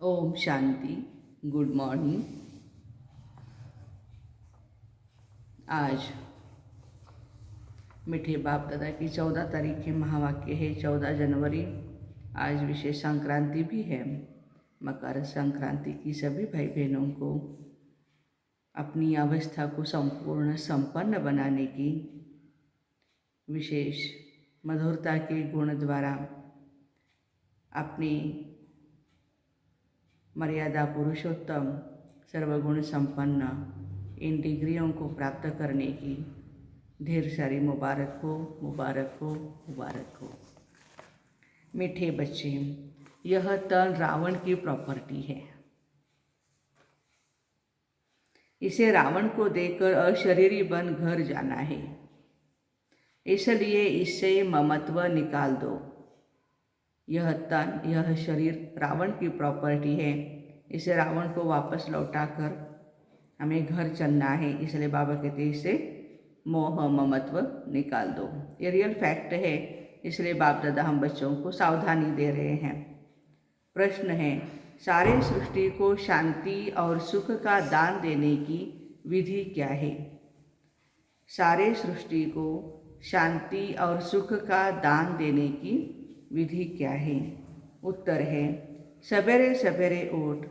Om Shanti. Good morning. आज मीठे बाप दादा की 14 तारीख के महावाक्य है 14 जनवरी। आज विशेष संक्रांति भी है। मकर संक्रांति की सभी भाई बहनों को अपनी अवस्था को संपूर्ण संपन्न बनाने की विशेष मधुरता के गुण द्वारा अपनी मर्यादा पुरुषोत्तम सर्वगुण संपन्न इन डिग्रियों को प्राप्त करने की ढेर सारी मुबारक हो, मुबारक हो, मुबारक हो। मीठे बच्चे, यह तन रावण की प्रॉपर्टी है। इसे रावण को देकर अशरीरी बन घर जाना है, इसलिए इससे ममत्व निकाल दो। यह तन, यह शरीर रावण की प्रॉपर्टी है। इसे रावण को वापस लौटाकर हमें घर चलना है, इसलिए बाबा कहते हैं इसे मोह ममत्व निकाल दो। ये रियल फैक्ट है, इसलिए बाप दादा हम बच्चों को सावधानी दे रहे हैं। प्रश्न है, सारे सृष्टि को शांति और सुख का दान देने की विधि क्या है? सारे सृष्टि को शांति और सुख का दान देने की विधि क्या है? उत्तर है, सवेरे सवेरे उठ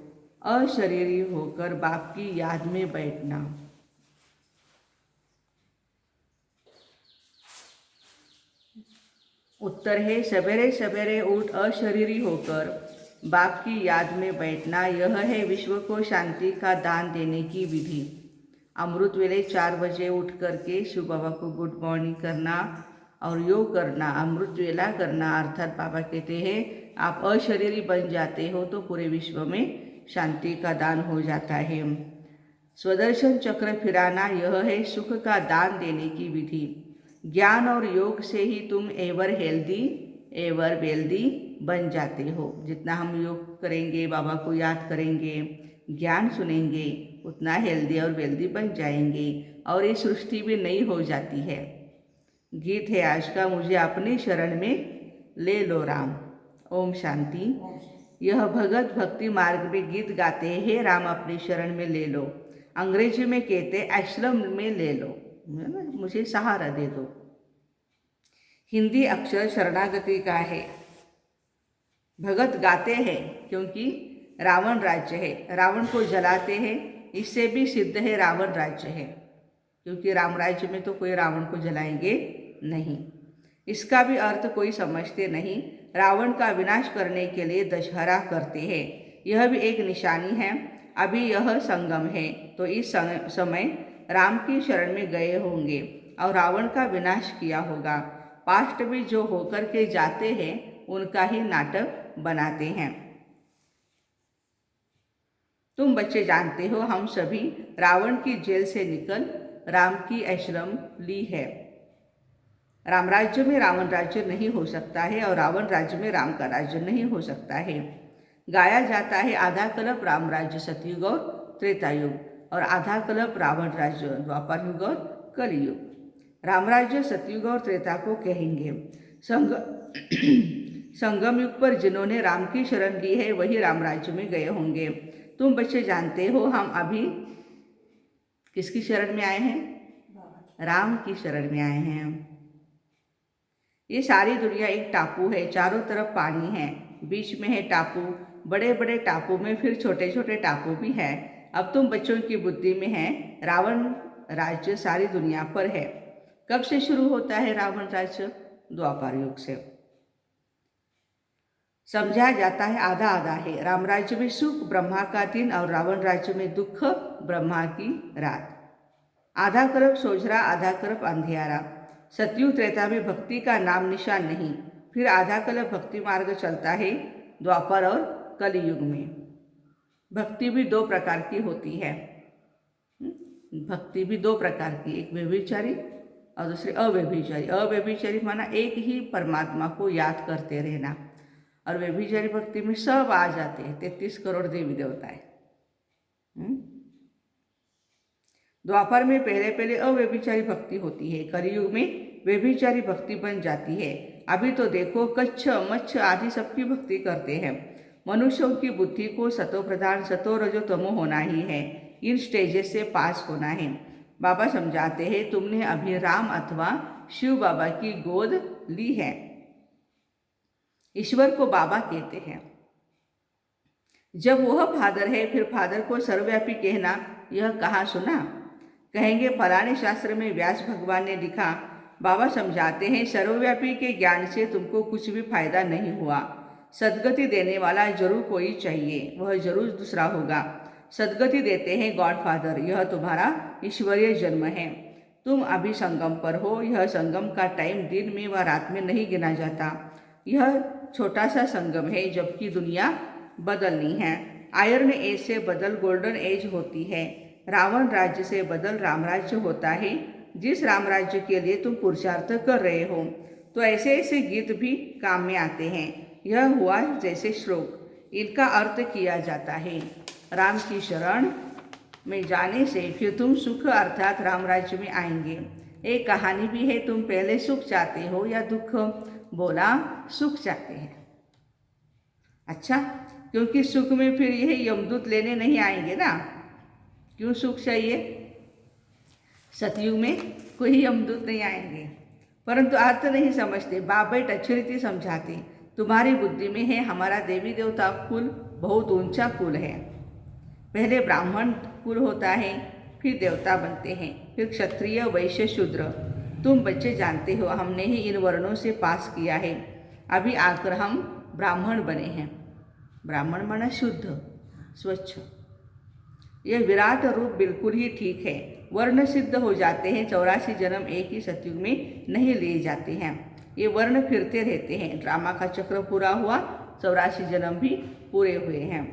अशरीरी होकर बाप की याद में बैठना। उत्तर है, सवेरे सवेरे उठ अशरीरी होकर बाप की याद में बैठना। यह है विश्व को शांति का दान देने की विधि। अमृत वेले 4 बजे उठ करके शिव बाबा को गुड मॉर्निंग करना और योग करना, अमृत वेला करना, अर्थात बाबा कहते हैं आप अशरीरी बन जाते हो तो पूरे विश्व में शांति का दान हो जाता है। स्वदर्शन चक्र फिराना, यह है सुख का दान देने की विधि। ज्ञान और योग से ही तुम एवर हेल्दी एवर वेल्दी बन जाते हो। जितना हम योग करेंगे, बाबा को याद करेंगे, ज्ञान सुनेंगे, उतना हेल्दी और वेल्दी बन जाएंगे और ये सृष्टि भी नई हो जाती है। गीत है आज का, मुझे अपनी शरण में ले लो राम। ओम शांति। यह भगत भक्ति मार्ग में गीत गाते हैं, हे राम अपनी शरण में ले लो। अंग्रेजी में कहते आश्रम में ले लो, मुझे सहारा दे दो। हिंदी अक्षर शरणागति का है। भगत गाते हैं क्योंकि रावण राज्य है, रावण को जलाते हैं, इससे भी सिद्ध है रावण राज्य है, क्योंकि राम राज्य में तो कोई रावण को जलाएंगे नहीं। इसका भी अर्थ कोई समझते नहीं। रावण का विनाश करने के लिए दशहरा करते हैं, यह भी एक निशानी है। अभी यह संगम है, तो इस समय राम की शरण में गए होंगे और रावण का विनाश किया होगा। पास्ट भी जो होकर के जाते हैं उनका ही नाटक बनाते हैं। तुम बच्चे जानते हो हम सभी रावण की जेल से निकल राम की आश्रम ली है। राम राज्य में रावण राज्य नहीं हो सकता है और रावण राज्य में राम का राज्य नहीं हो सकता है। गाया जाता है आधा कल्प राम राज्य सतयुग और त्रेता युग और आधा कल्प रावण राज्य द्वापर युग और कलयुग। राम राज्य सतयुग और त्रेता को कहेंगे। संगम युग पर जिन्होंने राम की शरण ली है वही राम राज्य में गए होंगे। तुम बच्चे जानते हो हम अभी किसकी शरण में आए हैं? राम की शरण में आए हैं। ये सारी दुनिया एक टापू है, चारों तरफ पानी है, बीच में है टापू, बड़े बड़े टापू में फिर छोटे छोटे टापू भी है। अब तुम बच्चों की बुद्धि में है रावण राज्य सारी दुनिया पर है। कब से शुरू होता है रावण राज्य? द्वापर युग से। समझा जाता है आधा आधा है। राम राज्य में सुख ब्रह्मा का दिन और रावण राज्य में दुख ब्रह्मा की रात। आधा कल्प सोझरा, आधा कल्प अंधियारा। सतयुग त्रेता में भक्ति का नाम निशान नहीं। फिर आधा कल्प भक्ति मार्ग चलता है द्वापर और कलयुग में। भक्ति भी 2 प्रकार की होती है। भक्ति भी 2 प्रकार की, एक व्यभिचारी और दूसरी अव्यभिचारी। अव्यभिचारी माना एक ही परमात्मा को याद करते रहना, और व्यभिचारी भक्ति में सब आ जाते हैं, 33 करोड़ देवी देवता है। द्वापर में पहले पहले अव्यभिचारी भक्ति होती है, कलयुग में व्यभिचारी भक्ति बन जाती है। अभी तो देखो कच्छ मच्छ आदि सबकी भक्ति करते हैं। मनुष्यों की बुद्धि को सतो प्रधान सतो रजो तमो होना ही है, इन स्टेजेस से पास होना है। बाबा समझाते हैं तुमने अभी राम अथवा शिव बाबा की गोद ली है। ईश्वर को बाबा कहते हैं। जब वह फादर है फिर फादर को सर्वव्यापी कहना यह कहाँ सुना? कहेंगे फलाने शास्त्र में व्यास भगवान ने लिखा। बाबा समझाते हैं सर्वव्यापी के ज्ञान से तुमको कुछ भी फायदा नहीं हुआ। सद्गति देने वाला जरूर कोई चाहिए, वह जरूर दूसरा होगा। सद्गति देते हैं गॉड फादर, यह तुम्हारा ईश्वरीय जन्म है। तुम अभी संगम पर हो। यह संगम का टाइम दिन में व रात में नहीं गिना जाता। यह छोटा सा संगम है, जबकि दुनिया बदलनी है। आयरन एज से बदल गोल्डन एज होती है। रावण राज्य से बदल रामराज्य होता है। जिस रामराज्य के लिए तुम पुरुषार्थ कर रहे हो, तो ऐसे ऐसे गीत भी काम में आते हैं। यह हुआ जैसे श्लोक, इनका अर्थ किया जाता है। राम की शरण में जाने से फिर तुम सुख अर्थात राम राज्य में आएंगे। एक कहानी भी है, तुम पहले सुख चाहते हो या दुख? बोला सुख चाहते हैं। अच्छा, क्योंकि सुख में फिर यह यमदूत लेने नहीं आएंगे ना। क्यों सुख चाहिए? सतयुग में कोई यमदूत नहीं आएंगे। परंतु अर्थ नहीं समझते। बाबा अच्छी रीति समझाते, तुम्हारी बुद्धि में है हमारा देवी देवता कुल बहुत ऊंचा कुल है। पहले ब्राह्मण कुल होता है, फिर देवता बनते हैं, फिर क्षत्रिय वैश्य शूद्र। तुम बच्चे जानते हो, हमने ही इन वर्णों से पास किया है। अभी आकर हम ब्राह्मण बने हैं। ब्राह्मण माना शुद्ध स्वच्छ। यह विराट रूप बिल्कुल ही ठीक है। वर्ण सिद्ध हो जाते हैं। 84 जन्म एक ही सतयुग में नहीं लिए जाते हैं। ये वर्ण फिरते रहते हैं। ड्रामा का चक्र पूरा हुआ, 84 जन्म भी पूरे हुए हैं।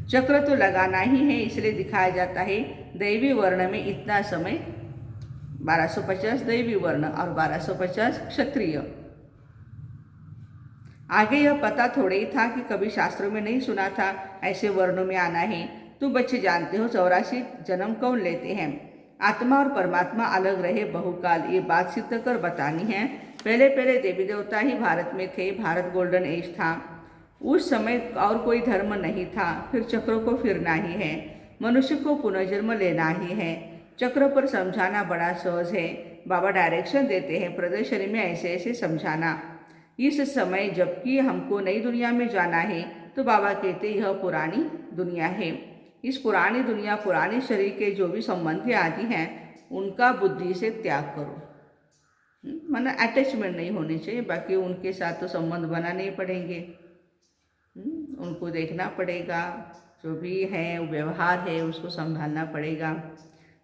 चक्र तो लगाना ही है, इसलिए दिखाया जाता है दैवी वर्ण में इतना समय 1250 दैवी वर्ण और 1250 क्षत्रिय। आगे यह पता थोड़े ही था कि कभी शास्त्रों में नहीं सुना था ऐसे वर्णों में आना है। तुम बच्चे जानते हो 84 जन्म कौन लेते हैं? आत्मा और परमात्मा अलग रहे बहुकाल, ये बात सिद्ध कर बतानी है। पहले पहले देवी देवता ही भारत में थे। भारत गोल्डन एज था। उस समय और कोई धर्म नहीं था। फिर चक्र को फिरना ही है, मनुष्य को पुनर्जन्म लेना ही है। चक्र पर समझाना बड़ा सहज है। बाबा डायरेक्शन देते हैं प्रदर्शनी में ऐसे ऐसे समझाना। इस समय जबकि हमको नई दुनिया में जाना है, तो बाबा कहते यह पुरानी दुनिया है। इस पुरानी दुनिया पुराने शरीर के जो भी संबंधी आदि हैं उनका बुद्धि से त्याग करो। माना अटैचमेंट नहीं होनी चाहिए। बाकी उनके साथ तो संबंध बनाने पड़ेंगे, उनको देखना पड़ेगा, जो भी है व्यवहार है उसको संभालना पड़ेगा।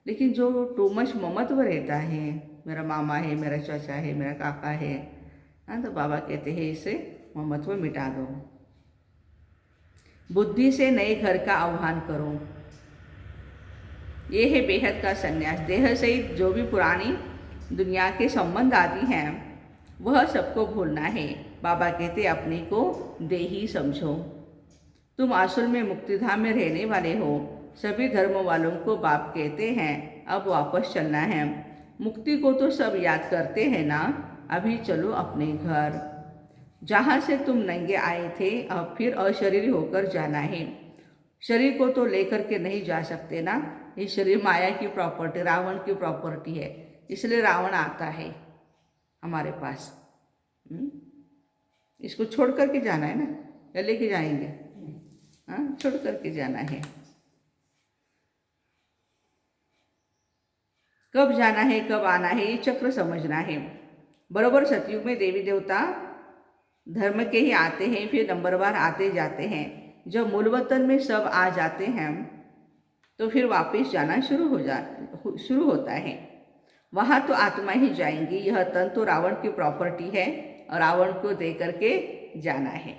लेकिन जो टू मच ममत्व रहता है, मेरा मामा है, मेरा चाचा है, मेरा काका है, हाँ, तो बाबा कहते हैं इसे ममत्व मिटा दो। बुद्धि से नए घर का आह्वान करो। ये है बेहद का संन्यास। देह सहित जो भी पुरानी दुनिया के संबंध आदि हैं वह सबको भूलना है। बाबा कहते अपने को देही समझो। तुम असल में मुक्तिधाम में रहने वाले हो। सभी धर्म वालों को बाप कहते हैं अब वापस चलना है। मुक्ति को तो सब याद करते हैं ना। अभी चलो अपने घर, जहाँ से तुम नंगे आए थे। अब फिर अशरीरी होकर जाना है। शरीर को तो लेकर के नहीं जा सकते ना। ये शरीर माया की प्रॉपर्टी, रावण की प्रॉपर्टी है, इसलिए रावण आता है हमारे पास। इसको छोड़ करके जाना है ना, या लेके जाएंगे? हाँ, छोड़ करके जाना है। कब जाना है, कब आना है, ये चक्र समझना है। बरोबर सतयुग में देवी देवता धर्म के ही आते हैं, फिर नंबरवार आते जाते हैं। जब मूल वतन में सब आ जाते हैं तो फिर वापस जाना शुरू होता है। वहाँ तो आत्मा ही जाएंगी। यह तन तो रावण की प्रॉपर्टी है और रावण को दे करके जाना है।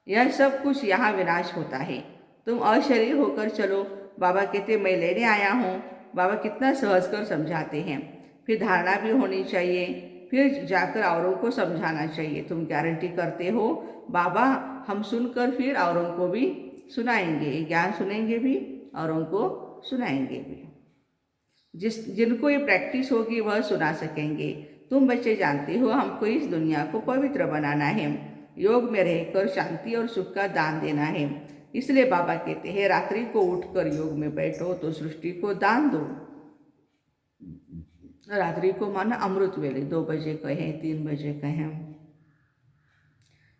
यह सब कुछ यहाँ विनाश होता है। तुम अशरीर होकर चलो। बाबा कहते मैं लेने आया हूँ। बाबा कितना सहज कर समझाते हैं। फिर धारणा भी होनी चाहिए, फिर जाकर औरों को समझाना चाहिए। तुम गारंटी करते हो बाबा हम सुनकर फिर औरों को भी सुनाएंगे, ज्ञान सुनेंगे भी, औरों को सुनाएंगे भी। जिनको ये प्रैक्टिस होगी वह सुना सकेंगे। तुम बच्चे जानते हो हमको इस दुनिया को पवित्र बनाना है, योग में रहकर शांति और सुख का दान देना है। इसलिए बाबा कहते हैं रात्रि को उठकर योग में बैठो तो सृष्टि को दान दो। रात्रि को माना अमृत वेले, 2 बजे कहें 3 बजे कहें।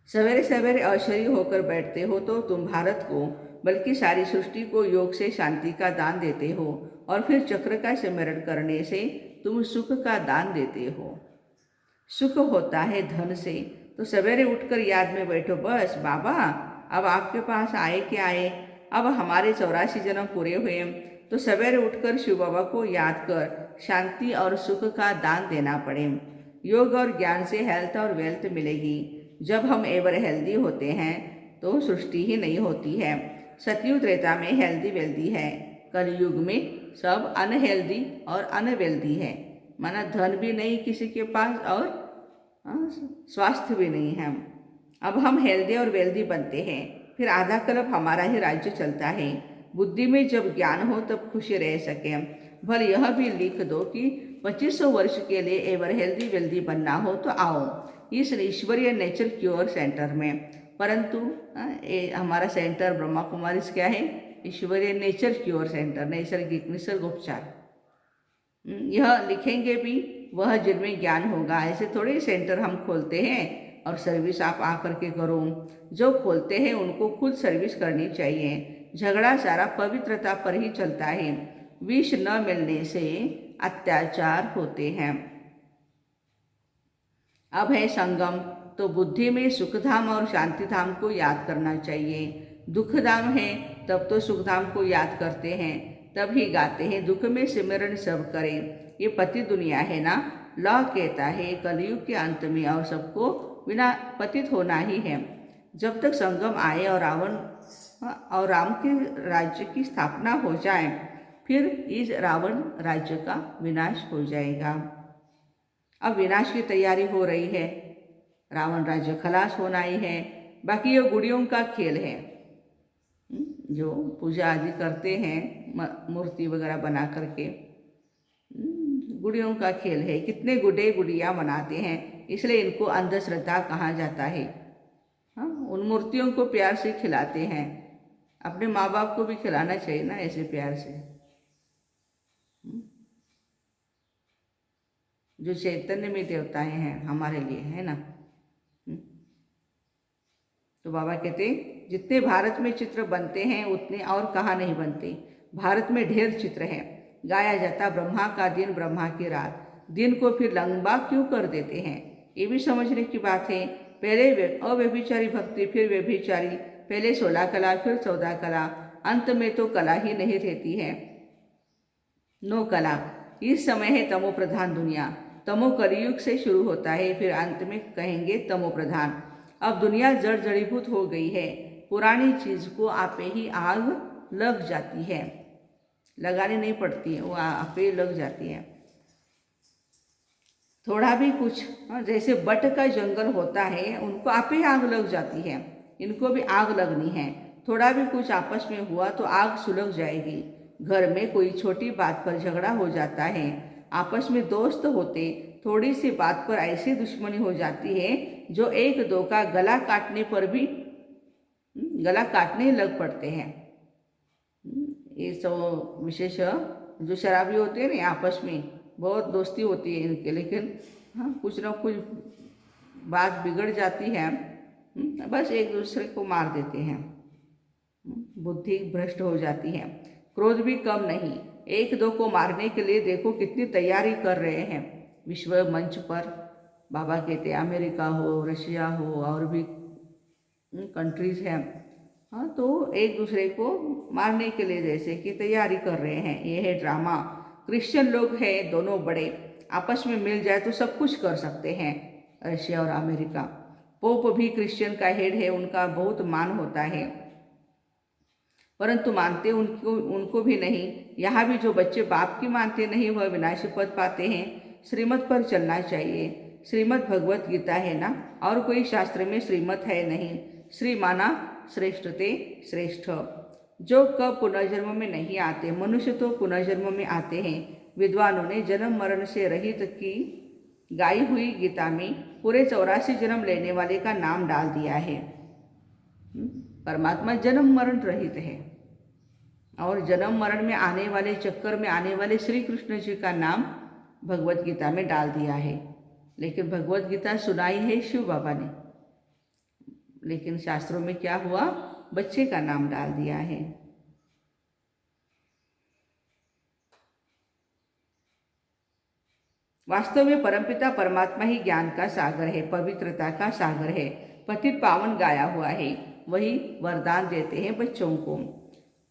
सवेरे सवेरे अशरीर होकर बैठते हो तो तुम भारत को बल्कि सारी सृष्टि को योग से शांति का दान देते हो, और फिर चक्र का स्मरण करने से तुम सुख का दान देते हो। सुख होता है धन से, तो सवेरे उठकर याद में बैठो, बस बाबा अब आपके पास आए कि आए, अब हमारे 84 जन्म पूरे हुए, तो सवेरे उठकर शिव बाबा को याद कर शांति और सुख का दान देना पड़े। योग और ज्ञान से हेल्थ और वेल्थ मिलेगी। जब हम एवर हेल्दी होते हैं तो सृष्टि ही नहीं होती है। सतयुग त्रेता में हेल्दी वेल्दी है, कलयुग में सब अनहेल्दी और अनवेल्दी है, माना धन भी नहीं किसी के पास और स्वास्थ्य भी नहीं है। अब हम हेल्दी और वेल्दी बनते हैं, फिर आधा कल्प हमारा ही राज्य चलता है। बुद्धि में जब ज्ञान हो तब खुशी रह सके। भले यह भी लिख दो कि 2500 वर्ष के लिए एवर हेल्दी वेल्दी बनना हो तो आओ इस ईश्वरीय नेचर क्योर सेंटर में। परंतु हमारा सेंटर ब्रह्मा कुमारी क्या है? ईश्वरीय नेचर क्योर सेंटर, नैसर्गिक निसर्ग उपचार। यह लिखेंगे भी वह जिनमें ज्ञान होगा। ऐसे थोड़े सेंटर हम खोलते हैं और सर्विस आप आकर के करो। जो खोलते हैं उनको खुद सर्विस करनी चाहिए। झगड़ा सारा पवित्रता पर ही चलता है। विष न मिलने से अत्याचार होते हैं। अब है संगम, तो बुद्धि में सुखधाम और शांतिधाम को याद करना चाहिए। दुखधाम है तब तो सुखधाम को याद करते हैं, तब ही गाते हैं दुख में सिमरन सब करें। ये पति दुनिया है ना, लॉ कहता है कलयुग के अंत में और सबको बिना पतित होना ही है। जब तक संगम आए और रावण और राम के राज्य की स्थापना हो जाए, फिर इस रावण राज्य का विनाश हो जाएगा। अब विनाश की तैयारी हो रही है, रावण राज्य खलास होना ही है। बाकी ये गुड़ियों का खेल है, जो पूजा आदि करते हैं मूर्ति वगैरह बना करके, गुड़ियों का खेल है। कितने गुड्डे गुड़िया मनाते हैं, इसलिए इनको अंधश्रद्धा कहा जाता है। हाँ, उन मूर्तियों को प्यार से खिलाते हैं। अपने माँ बाप को भी खिलाना चाहिए ना ऐसे प्यार से। जो चैतन्य में देवताएं हैं हमारे लिए, है ना। तो बाबा कहते जितने भारत में चित्र बनते हैं उतने और कहाँ नहीं बनते। भारत में ढेर चित्र हैं। गाया जाता ब्रह्मा का दिन ब्रह्मा की रात, दिन को फिर लंबा क्यों कर देते हैं, ये भी समझने की बात है। पहले अव्यभिचारी भक्ति, फिर व्यभिचारी, पहले 16 कला फिर 14 कला, अंत में तो कला ही नहीं रहती है। नो कला। इस समय है तमो प्रधान दुनिया। तमो कलयुग से शुरू होता है, फिर अंत में कहेंगे तमो प्रधान। अब दुनिया जड़ जड़ीभूत हो गई है। पुरानी चीज को आपे ही आग लग जाती है, लगानी नहीं पड़ती है, वो आपे लग जाती है। थोड़ा भी कुछ जैसे बट का जंगल होता है, उनको आपे आग लग जाती है, इनको भी आग लगनी है। थोड़ा भी कुछ आपस में हुआ तो आग सुलग जाएगी। घर में कोई छोटी बात पर झगड़ा हो जाता है, आपस में दोस्त होते, थोड़ी सी बात पर ऐसी दुश्मनी हो जाती है जो एक दो का गला काटने पर भी गला काटने लग पड़ते हैं। ये सब विशेष जो शराबी होते हैं ना, आपस में बहुत दोस्ती होती है इनके, लेकिन हाँ कुछ ना कुछ बात बिगड़ जाती है, बस एक दूसरे को मार देते हैं, बुद्धि भ्रष्ट हो जाती है। क्रोध भी कम नहीं, एक दो को मारने के लिए देखो कितनी तैयारी कर रहे हैं विश्व मंच पर। बाबा कहते अमेरिका हो, रशिया हो, और भी कंट्रीज हैं, हाँ, तो एक दूसरे को मारने के लिए जैसे कि तैयारी कर रहे हैं। ये है ड्रामा। क्रिश्चियन लोग हैं दोनों बड़े, आपस में मिल जाए तो सब कुछ कर सकते हैं, रशिया और अमेरिका। पोप भी क्रिश्चियन का हेड है, उनका बहुत मान होता है, परंतु मानते उनको भी नहीं। यहाँ भी जो बच्चे बाप की मानते नहीं वह विनाशी पद पाते हैं। श्रीमत पर चलना चाहिए। श्रीमत भगवत गीता है ना, और कोई शास्त्र में श्रीमत है नहीं। श्री माना श्रेष्ठते श्रेष्ठ। जो कब पुनर्जन्म में नहीं आते, मनुष्य तो पुनर्जन्म में आते हैं। विद्वानों ने जन्म मरण से रहित की गाई हुई गीता में पूरे 84 जन्म लेने वाले का नाम डाल दिया है। परमात्मा जन्म मरण रहित है और जन्म मरण में आने वाले चक्कर में आने वाले श्री कृष्ण जी का नाम भगवत गीता में डाल दिया है। लेकिन भगवत गीता सुनाई है शिव बाबा ने, लेकिन शास्त्रों में क्या हुआ, बच्चे का नाम डाल दिया है। वास्तव में परमपिता परमात्मा ही ज्ञान का सागर है, पवित्रता का सागर है, पतित पावन गाया हुआ है। वही वरदान देते हैं बच्चों को।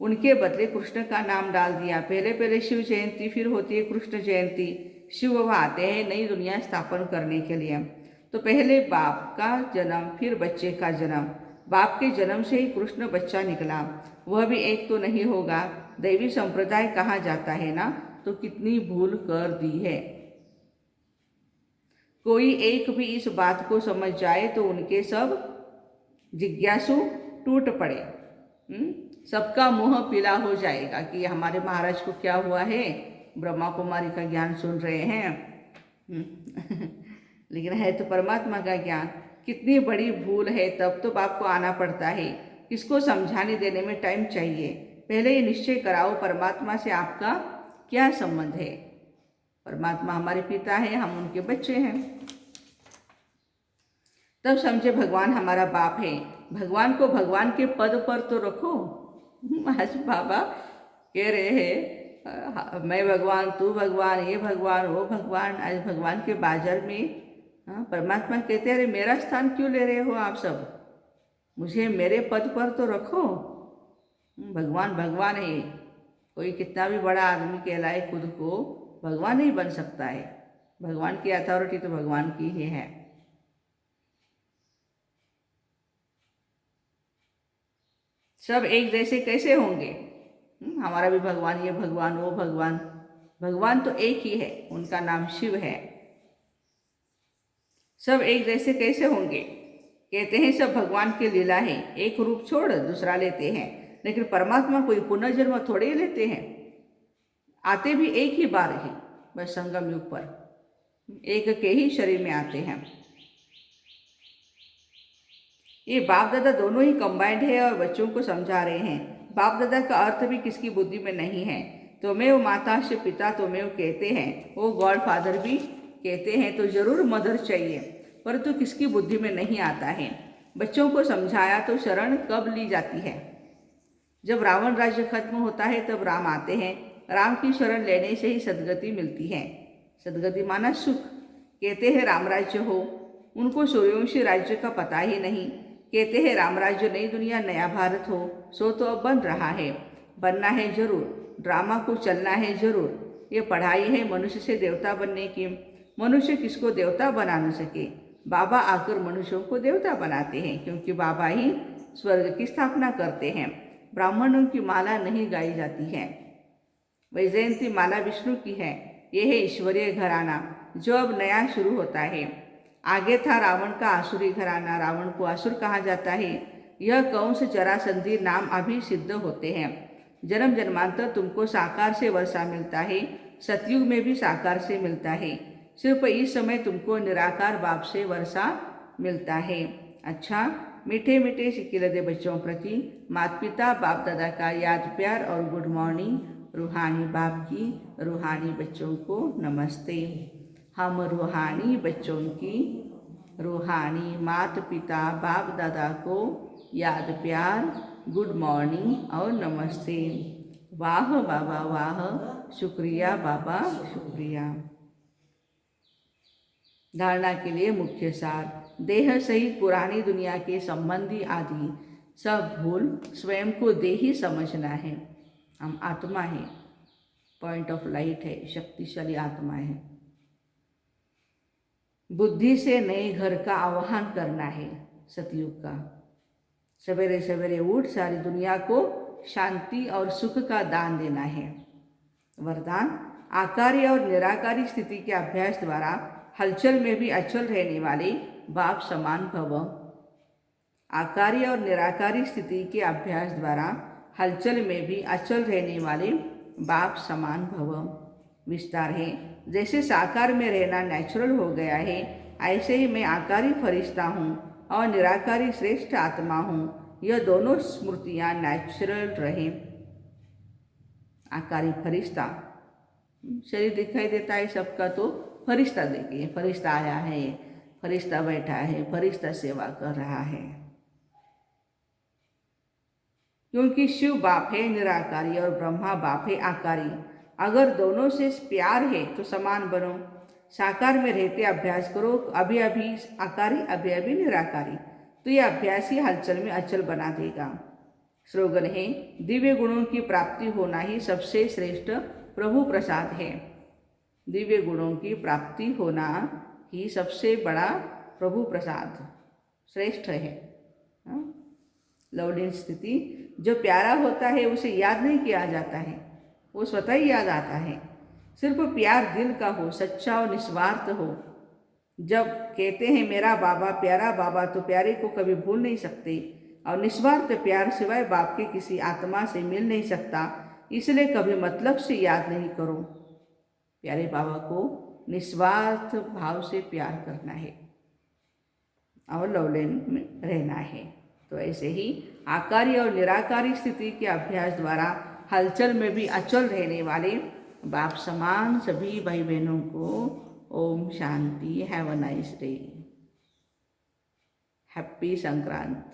उनके बदले कृष्ण का नाम डाल दिया। पहले पहले शिव जयंती, फिर होती है कृष्ण जयंती। शिव बाबा आते हैं नई दुनिया स्थापन करने के लिए। तो पहले बाप का जन्म, फिर बच्चे का जन्म। बाप के जन्म से ही कृष्ण बच्चा निकला, वह भी एक तो नहीं होगा। दैवी संप्रदाय कहा जाता है ना, तो कितनी भूल कर दी है। कोई एक भी इस बात को समझ जाए तो उनके सब जिज्ञासु टूट पड़े। सबका मुंह पीला हो जाएगा कि हमारे महाराज को क्या हुआ है, ब्रह्मा कुमारी का ज्ञान सुन रहे हैं। लेकिन है तो परमात्मा का ज्ञान। कितनी बड़ी भूल है, तब तो बाप को आना पड़ता है। किसको समझाने देने में टाइम चाहिए। पहले ये निश्चय कराओ परमात्मा से आपका क्या संबंध है। परमात्मा हमारे पिता है, हम उनके बच्चे हैं। तब समझे भगवान हमारा बाप है। भगवान को भगवान के पद पर तो रखो। आज बाबा कह रहे हैं मैं भगवान, तू भगवान, ये भगवान, वो भगवान। आज भगवान के बाजार में परमात्मा कहते हैं अरे मेरा स्थान क्यों ले रहे हो आप सब, मुझे मेरे पद पर तो रखो। भगवान भगवान है। कोई कितना भी बड़ा आदमी कहलाए खुद को, भगवान नहीं बन सकता है। भगवान की अथॉरिटी तो भगवान की ही है। सब एक जैसे कैसे होंगे। हमारा भी भगवान, ये भगवान, वो भगवान। भगवान तो एक ही है, उनका नाम शिव है। सब एक जैसे कैसे होंगे। कहते हैं सब भगवान की लीला है, एक रूप छोड़ दूसरा लेते हैं। लेकिन परमात्मा कोई पुनर्जन्म थोड़े ही लेते हैं, आते भी एक ही बार ही, बस संगम युग पर एक के ही शरीर में आते हैं। ये बाप दादा दोनों ही कंबाइंड है और बच्चों को समझा रहे हैं। बाप दादा का अर्थ भी किसकी बुद्धि में नहीं है। तुम्हें माता से पिता तुम्हें कहते हैं, वो गॉड फादर भी कहते हैं, तो जरूर मदर चाहिए, परंतु किसकी बुद्धि में नहीं आता है। बच्चों को समझाया तो शरण कब ली जाती है। जब रावण राज्य खत्म होता है तब राम आते हैं। राम की शरण लेने से ही सदगति मिलती है। सदगति माना सुख। कहते हैं राम राज्य हो, उनको सूर्यवंशी राज्य का पता ही नहीं। कहते हैं राम राज्य नई दुनिया नया भारत हो, सो तो अब बन रहा है, बनना है जरूर। ड्रामा को चलना है जरूर। ये पढ़ाई है मनुष्य से देवता बनने की। मनुष्य किसको देवता बना न सके। बाबा आकर मनुष्यों को देवता बनाते हैं, क्योंकि बाबा ही स्वर्ग की स्थापना करते हैं। ब्राह्मणों की माला नहीं गाई जाती है, वैजयंती माला विष्णु की है। यह है ईश्वरीय घराना जो अब नया शुरू होता है। आगे था रावण का आसुरी घराना, रावण को असुर कहा जाता है। यह कंस जरासंधि नाम अभी सिद्ध होते हैं। जन्म जन्मांतर तुमको साकार से वर्षा मिलता है, सतयुग में भी साकार से मिलता है। सिर्फ इस समय तुमको निराकार बाप से वर्षा मिलता है। अच्छा, मीठे मीठे सिक्के दे बच्चों प्रति माता पिता बाप दादा का याद प्यार और गुड मॉर्निंग। रूहानी बाप की रूहानी बच्चों को नमस्ते। हम रूहानी बच्चों की रूहानी माता पिता बाप दादा को याद प्यार, गुड मॉर्निंग और नमस्ते। वाह बाबा वाह, शुक्रिया बाबा शुक्रिया। धारणा के लिए मुख्य सार। देह सहित पुरानी दुनिया के संबंधी आदि सब भूल स्वयं को देही समझना है। हम आत्मा है, पॉइंट ऑफ लाइट है, शक्तिशाली आत्मा है। बुद्धि से नए घर का आह्वान करना है, सतयुग का। सवेरे सवेरे उठ सारी दुनिया को शांति और सुख का दान देना है। वरदान, आकारी और निराकारी स्थिति के अभ्यास द्वारा हलचल में भी अचल रहने वाले बाप समान भव। आकारी और निराकारी स्थिति के अभ्यास द्वारा हलचल में भी अचल रहने वाले बाप समान भव। विस्तार है। जैसे साकार में रहना नेचुरल हो गया है, ऐसे ही मैं आकारी फरिश्ता हूँ और निराकारी श्रेष्ठ आत्मा हूँ। यह दोनों स्मृतियाँ नेचुरल रहे। आकारी फरिश्ता, शरीर दिखाई देता है सबका, तो फरिश्ता देखिए, फरिश्ता आया है, फरिश्ता बैठा है, फरिश्ता सेवा कर रहा है। क्योंकि शिव बाप है निराकारी और ब्रह्मा बाप है आकारी। अगर दोनों से प्यार है तो समान बनो। साकार में रहते अभ्यास करो, अभी अभी आकारी अभी अभी निराकारी, तो यह अभ्यास ही हलचल में अचल बना देगा। स्लोगन है, दिव्य गुणों की प्राप्ति होना ही सबसे श्रेष्ठ प्रभु प्रसाद है। दिव्य गुणों की प्राप्ति होना ही सबसे बड़ा प्रभु प्रसाद श्रेष्ठ है। लवलीन स्थिति, जो प्यारा होता है उसे याद नहीं किया जाता है, वो स्वतः ही याद आता है। सिर्फ प्यार दिल का हो, सच्चा और निस्वार्थ हो। जब कहते हैं मेरा बाबा प्यारा बाबा, तो प्यारे को कभी भूल नहीं सकते, और निस्वार्थ प्यार सिवाय बाप के किसी आत्मा से मिल नहीं सकता। इसलिए कभी मतलब से याद नहीं करो। प्यारे बाबा को निस्वार्थ भाव से प्यार करना है और लवलीन में रहना है। तो ऐसे ही आकारी और निराकारी स्थिति के अभ्यास द्वारा हलचल में भी अचल रहने वाले बाप समान सभी भाई बहनों को ओम शांति। Have a nice day. Happy Sankrant.